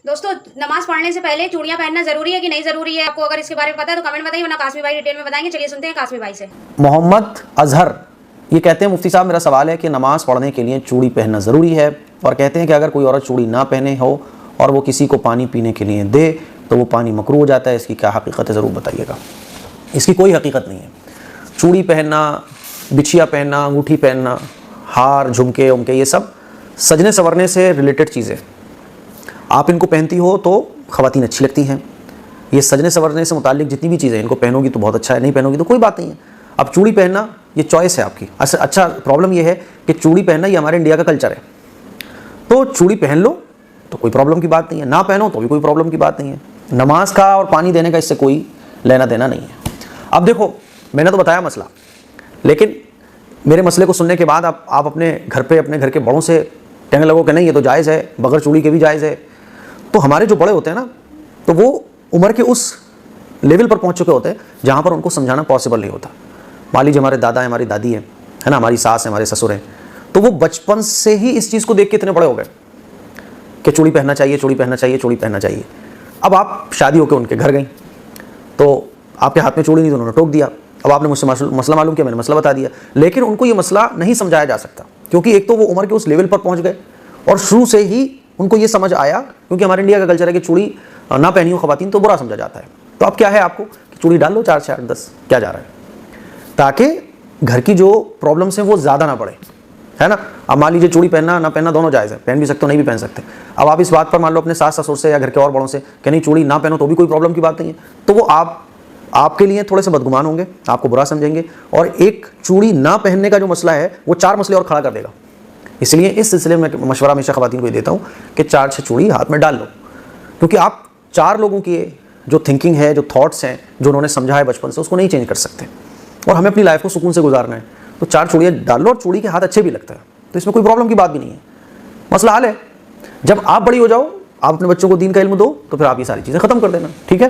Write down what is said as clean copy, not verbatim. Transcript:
दोस्तों, नमाज पढ़ने से पहले चूड़ियां पहनना जरूरी है कि नहीं जरूरी है? आपको अगर इसके बारे में पता है तो कमेंट बताइए, वरना कासमी भाई डिटेल में बताएंगे। चलिए सुनते हैं कासमी भाई से। मोहम्मद अजहर ये कहते हैं, मुफ्ती साहब मेरा सवाल है कि नमाज पढ़ने के लिए चूड़ी पहनना ज़रूरी है, और कहते हैं कि अगर कोई औरत चूड़ी ना पहने हो और वो किसी को पानी पीने के लिए दे तो वो पानी मकरूह हो जाता है। इसकी क्या हकीकत है, ज़रूर बताइएगा। इसकी कोई हकीकत नहीं है। चूड़ी पहनना, बिछिया पहनना, अंगूठी पहनना, हार, झुमके उमके, ये सब सजने संवरने से रिलेटेड चीज़ें। आप इनको पहनती हो तो ख़वातीन अच्छी लगती हैं। ये सजने संवरने से मुताल्लिक जितनी भी चीज़ें, इनको पहनोगी तो बहुत अच्छा है, नहीं पहनोगी तो कोई बात नहीं है। अब चूड़ी पहनना ये चॉइस है आपकी। अच्छा, प्रॉब्लम ये है कि चूड़ी पहनना ये हमारे इंडिया का कल्चर है, तो चूड़ी पहन लो तो कोई प्रॉब्लम की बात नहीं है, ना पहनो तो भी कोई प्रॉब्लम की बात नहीं है। नमाज का और पानी देने का इससे कोई लेना देना नहीं है। अब देखो, मैंने तो बताया मसला, लेकिन मेरे मसले को सुनने के बाद आप अपने घर पे अपने घर के बड़ों से कहने लगो कि नहीं ये तो जायज़ है, बगैर चूड़ी के भी जायज़ है। तो हमारे जो बड़े होते हैं ना, तो वो उम्र के उस लेवल पर पहुंच चुके होते हैं जहां पर उनको समझाना पॉसिबल नहीं होता। मान लीजिए हमारे दादा हैं, हमारी दादी है ना, हमारी सास है, हमारे ससुर हैं, तो वो बचपन से ही इस चीज़ को देख के इतने बड़े हो गए कि चूड़ी पहनना चाहिए, चूड़ी पहनना चाहिए, चूड़ी पहनना चाहिए। अब आप शादी होकर उनके घर गई तो आपके हाथ में चूड़ी नहीं, तो उन्होंने टोक दिया। अब आपने मुझसे मसला मालूम किया, मैंने मसला बता दिया, लेकिन उनको ये मसला नहीं समझाया जा सकता, क्योंकि एक तो वो उम्र के उस लेवल पर पहुंच गए और शुरू से ही उनको ये समझ आया, क्योंकि हमारे इंडिया का कल्चर है कि चूड़ी ना पहनी हो ख़वातीन तो बुरा समझा जाता है। तो अब क्या है आपको कि चूड़ी डाल लो 4 से 8 10, क्या जा रहा है, ताकि घर की जो प्रॉब्लम्स हैं वो ज़्यादा ना बढ़े, है ना। अब मान लीजिए चूड़ी पहनना ना पहनना दोनों जायज़ है, पहन भी सकते हो, नहीं भी पहन सकते। अब आप इस बात पर मान लो अपने सास ससुर से या घर के और बड़ों से कि नहीं चूड़ी ना पहनो तो भी कोई प्रॉब्लम की बात नहीं है, तो वो आपके लिए थोड़े से बदगुमान होंगे, आपको बुरा समझेंगे, और एक चूड़ी ना पहनने का जो मसला है वो 4 मसले और खड़ा कर देगा। इसलिए इस सिलसिले में मशवरा हमेशा ख़वातीन को देता हूँ कि 4-6 चूड़ी हाथ में डाल लो, क्योंकि आप 4 लोगों की जो थिंकिंग है, जो थॉट्स हैं, जो उन्होंने समझा है बचपन से, उसको नहीं चेंज कर सकते, और हमें अपनी लाइफ को सुकून से गुजारना है। तो 4 चूड़ियाँ डाल लो और चूड़ी के हाथ अच्छे भी लगता है, तो इसमें कोई प्रॉब्लम की बात भी नहीं है। मसला हल है। जब आप बड़ी हो जाओ, आप अपने बच्चों को दीन का इल्म दो, तो फिर आप ये सारी चीज़ें ख़त्म कर देना, ठीक है।